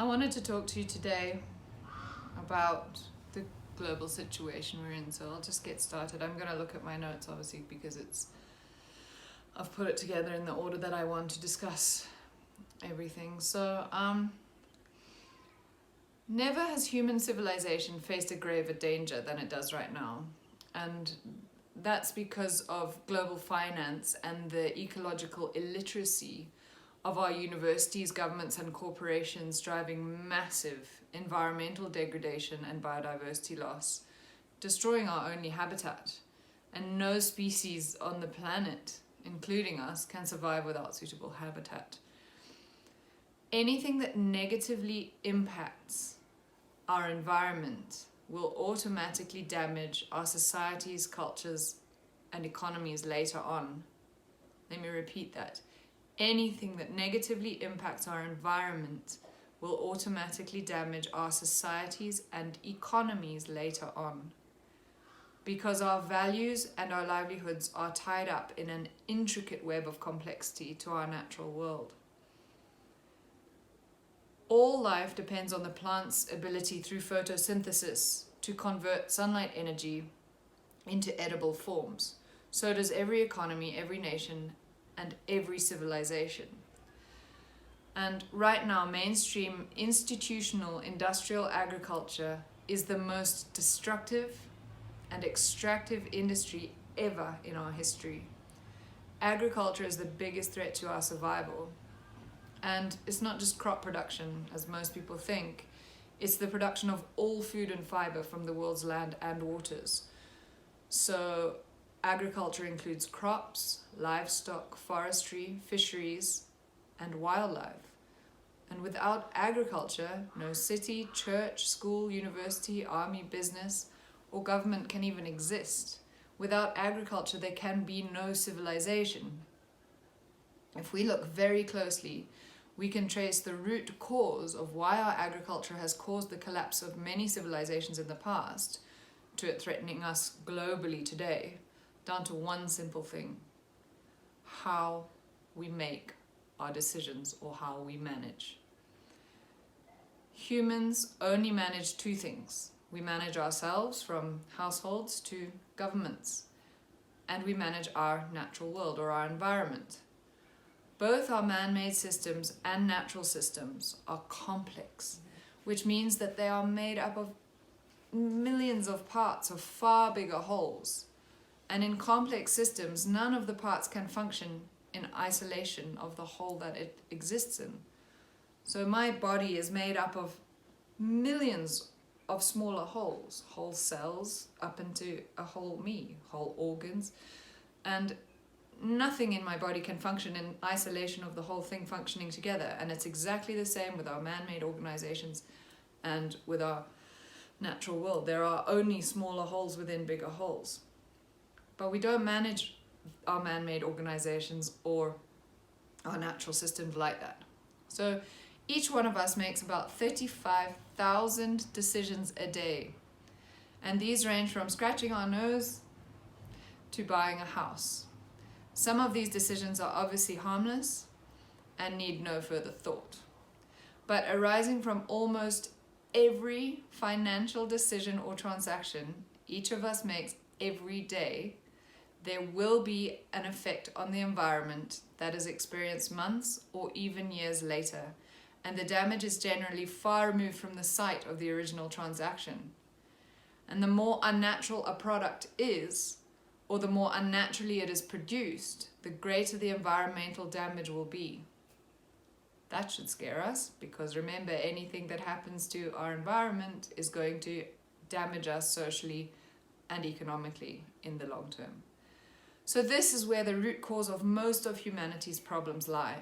I wanted to talk to you today about the global situation we're in, so I'll just get started. I'm going to look at my notes, obviously, because I've put it together in the order that I want to discuss everything. So, never has human civilization faced a graver danger than it does right now. And that's because of global finance and the ecological illiteracy of our universities, governments, and corporations driving massive environmental degradation and biodiversity loss, destroying our only habitat. And no species on the planet, including us, can survive without suitable habitat. Anything that negatively impacts our environment will automatically damage our societies, cultures, and economies later on. Let me repeat that. Anything that negatively impacts our environment will automatically damage our societies and economies later on, because our values and our livelihoods are tied up in an intricate web of complexity to our natural world. All life depends on the plant's ability through photosynthesis to convert sunlight energy into edible forms. So does every economy, every nation, and every civilization. And right now, mainstream institutional industrial agriculture is the most destructive and extractive industry ever in our history. Agriculture is the biggest threat to our survival. And it's not just crop production, as most people think. It's the production of all food and fiber from the world's land and waters. So agriculture includes crops, livestock, forestry, fisheries, and wildlife. And without agriculture, no city, church, school, university, army, business, or government can even exist. Without agriculture, there can be no civilization. If we look very closely, we can trace the root cause of why our agriculture has caused the collapse of many civilizations in the past to it threatening us globally today, down to one simple thing: how we make our decisions or how we manage. Humans only manage two things. We manage ourselves, from households to governments, and we manage our natural world or our environment. Both our man-made systems and natural systems are complex, which means that they are made up of millions of parts of far bigger wholes. And in complex systems, none of the parts can function in isolation of the whole that it exists in. So my body is made up of millions of smaller wholes, whole cells up into a whole me, whole organs, and nothing in my body can function in isolation of the whole thing functioning together. And it's exactly the same with our man-made organizations and with our natural world. There are only smaller holes within bigger holes. But we don't manage our man-made organizations or our natural systems like that. So each one of us makes about 35,000 decisions a day. And these range from scratching our nose to buying a house. Some of these decisions are obviously harmless and need no further thought. But arising from almost every financial decision or transaction each of us makes every day, there will be an effect on the environment that is experienced months or even years later, and the damage is generally far removed from the site of the original transaction. And the more unnatural a product is, or the more unnaturally it is produced, the greater the environmental damage will be. That should scare us, because remember, anything that happens to our environment is going to damage us socially and economically in the long term. So this is where the root cause of most of humanity's problems lie.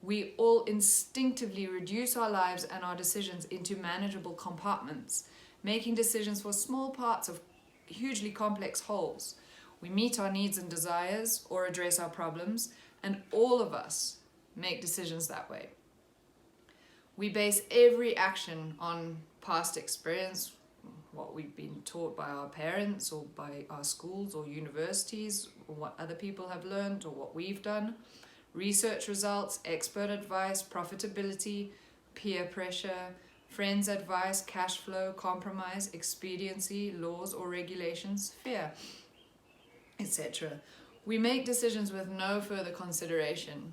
We all instinctively reduce our lives and our decisions into manageable compartments, making decisions for small parts of hugely complex wholes. We meet our needs and desires or address our problems, and all of us make decisions that way. We base every action on past experience, what we've been taught by our parents or by our schools or universities, or what other people have learned or what we've done, research results, expert advice, profitability, peer pressure, friends' advice, cash flow, compromise, expediency, laws or regulations, fear, etc. We make decisions with no further consideration,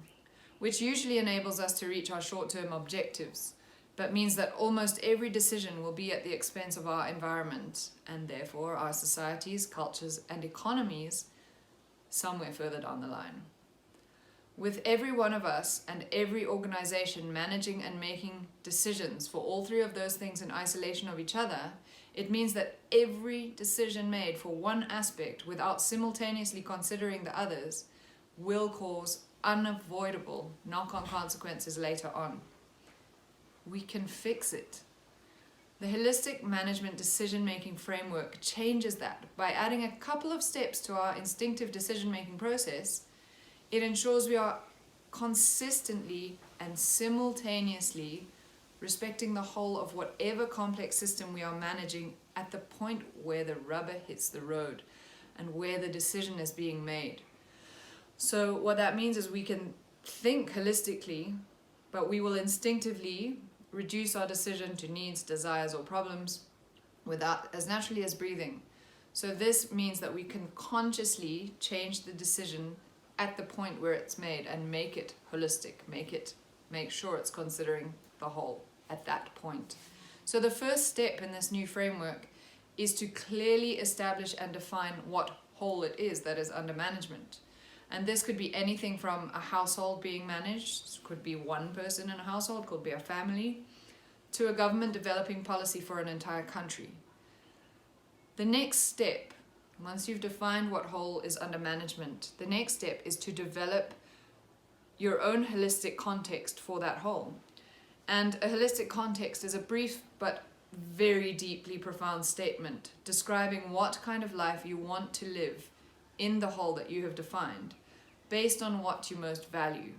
which usually enables us to reach our short-term objectives, but means that almost every decision will be at the expense of our environment, and therefore our societies, cultures, and economies somewhere further down the line. With every one of us and every organization managing and making decisions for all three of those things in isolation of each other, it means that every decision made for one aspect without simultaneously considering the others will cause unavoidable knock-on consequences later on. We can fix it. The holistic management decision-making framework changes that by adding a couple of steps to our instinctive decision-making process. It ensures we are consistently and simultaneously respecting the whole of whatever complex system we are managing at the point where the rubber hits the road and where the decision is being made. So what that means is we can think holistically, but we will instinctively reduce our decision to needs, desires, or problems without as naturally as breathing. So this means that we can consciously change the decision at the point where it's made and make it holistic, make sure it's considering the whole at that point. So the first step in this new framework is to clearly establish and define what whole it is that is under management. And this could be anything from a household being managed, could be one person in a household, could be a family, to a government developing policy for an entire country. The next step, once you've defined what whole is under management, the next step is to develop your own holistic context for that whole. And a holistic context is a brief but very deeply profound statement describing what kind of life you want to live in the whole that you have defined, based on what you most value.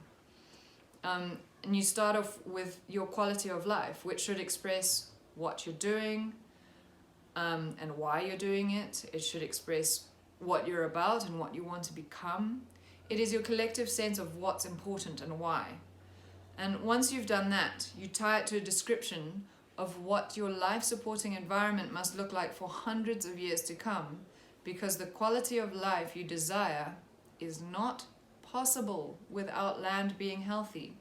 And you start off with your quality of life, which should express what you're doing, and why you're doing it. It should express what you're about and what you want to become. It is your collective sense of what's important and why. And once you've done that, you tie it to a description of what your life-supporting environment must look like for hundreds of years to come, because the quality of life you desire is not possible without land being healthy.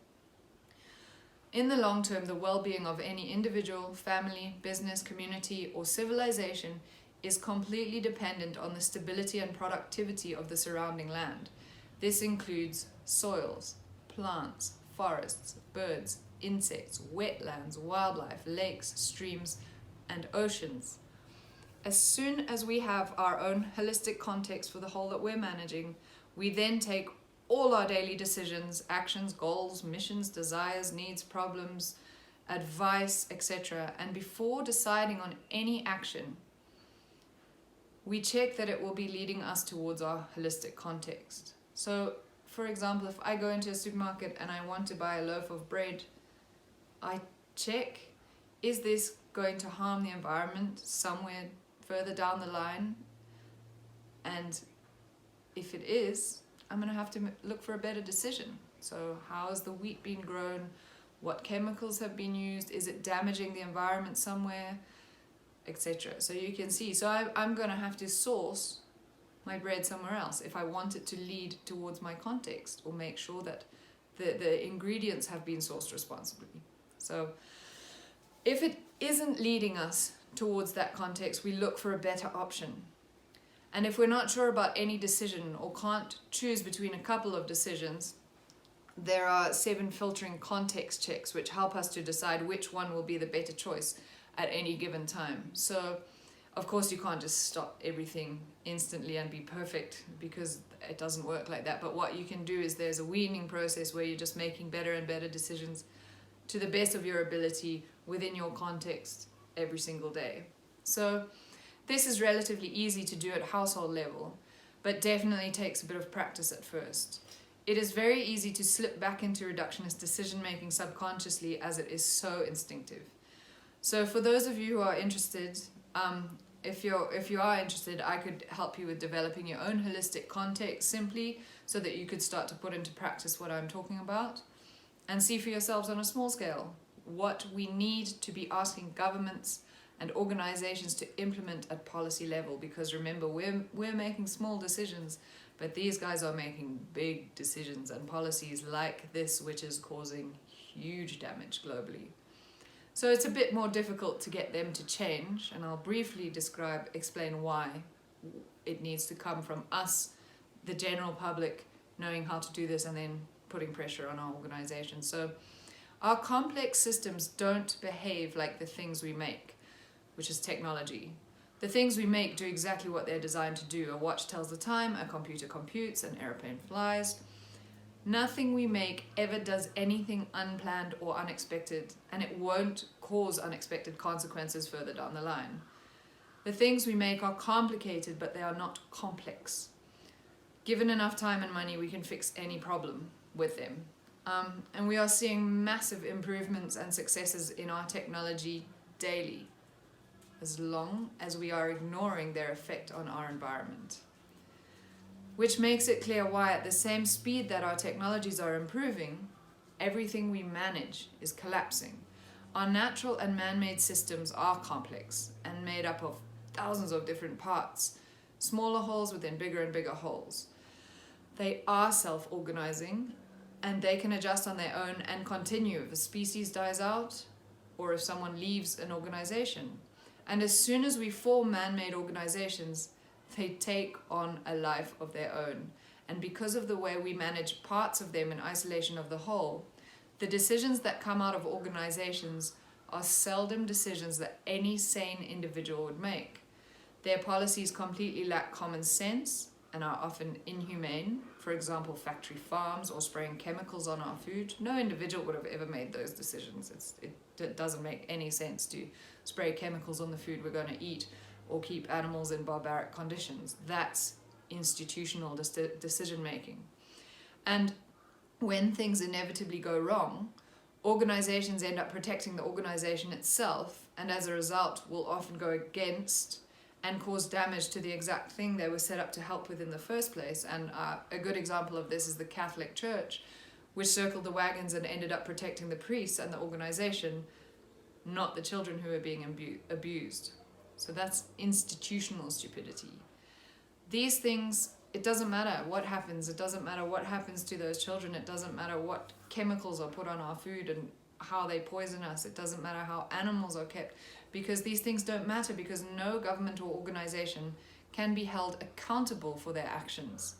In the long term, the well-being of any individual, family, business, community, or civilization is completely dependent on the stability and productivity of the surrounding land. This includes soils, plants, forests, birds, insects, wetlands, wildlife, lakes, streams, and oceans. As soon as we have our own holistic context for the whole that we're managing, we then take all our daily decisions, actions, goals, missions, desires, needs, problems, advice, etc. And before deciding on any action, we check that it will be leading us towards our holistic context. So, for example, if I go into a supermarket and I want to buy a loaf of bread, I check, is this going to harm the environment somewhere further down the line? And if it is, I'm going to have to look for a better decision. So how has the wheat been grown? What chemicals have been used? Is it damaging the environment somewhere? Etc. So you can see, so I'm going to have to source my bread somewhere else if I want it to lead towards my context, or make sure that the ingredients have been sourced responsibly. So if it isn't leading us towards that context, we look for a better option. And if we're not sure about any decision or can't choose between a couple of decisions, there are 7 filtering context checks which help us to decide which one will be the better choice at any given time. So, of course, you can't just stop everything instantly and be perfect, because it doesn't work like that. But what you can do is there's a weaning process where you're just making better and better decisions to the best of your ability within your context every single day. So this is relatively easy to do at household level, but definitely takes a bit of practice at first. It is very easy to slip back into reductionist decision-making subconsciously, as it is so instinctive. So for those of you who are interested, if you are interested, I could help you with developing your own holistic context simply, so that you could start to put into practice what I'm talking about and see for yourselves on a small scale what we need to be asking governments and organizations to implement at policy level, because remember, we're making small decisions, but these guys are making big decisions and policies like this, which is causing huge damage globally. So it's a bit more difficult to get them to change, and I'll briefly explain why it needs to come from us, the general public, knowing how to do this and then putting pressure on our organizations. So our complex systems don't behave like the things we make, which is technology. The things we make do exactly what they're designed to do. A watch tells the time, a computer computes, an airplane flies. Nothing we make ever does anything unplanned or unexpected, and it won't cause unexpected consequences further down the line. The things we make are complicated, but they are not complex. Given enough time and money, we can fix any problem with them. And we are seeing massive improvements and successes in our technology daily, as long as we are ignoring their effect on our environment. Which makes it clear why, at the same speed that our technologies are improving, everything we manage is collapsing. Our natural and man-made systems are complex and made up of thousands of different parts, smaller holes within bigger and bigger holes. They are self-organizing, and they can adjust on their own and continue if a species dies out or if someone leaves an organization. And as soon as we form man-made organizations, they take on a life of their own. And because of the way we manage parts of them in isolation of the whole, the decisions that come out of organizations are seldom decisions that any sane individual would make. Their policies completely lack common sense and are often inhumane. For example, factory farms or spraying chemicals on our food. No individual would have ever made those decisions. It doesn't make any sense to spray chemicals on the food we're going to eat or keep animals in barbaric conditions. That's institutional decision making. And when things inevitably go wrong, organizations end up protecting the organization itself, and as a result will often go against and cause damage to the exact thing they were set up to help with in the first place. And a good example of this is the Catholic Church, which circled the wagons and ended up protecting the priests and the organization, not the children who were being abused. So that's institutional stupidity. These things, it doesn't matter what happens. It doesn't matter what happens to those children. It doesn't matter what chemicals are put on our food and how they poison us. It doesn't matter how animals are kept, because these things don't matter, because no government or organization can be held accountable for their actions.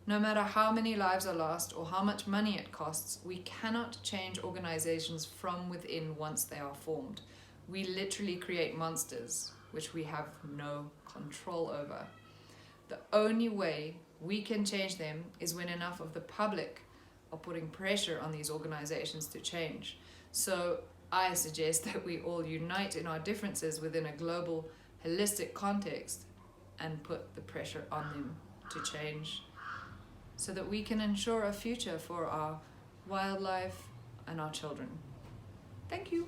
No matter how many lives are lost or how much money it costs, we cannot change organizations from within once they are formed. We literally create monsters which we have no control over. The only way we can change them is when enough of the public are putting pressure on these organizations to change. So I suggest that we all unite in our differences within a global, holistic context and put the pressure on them to change, so that we can ensure a future for our wildlife and our children. Thank you.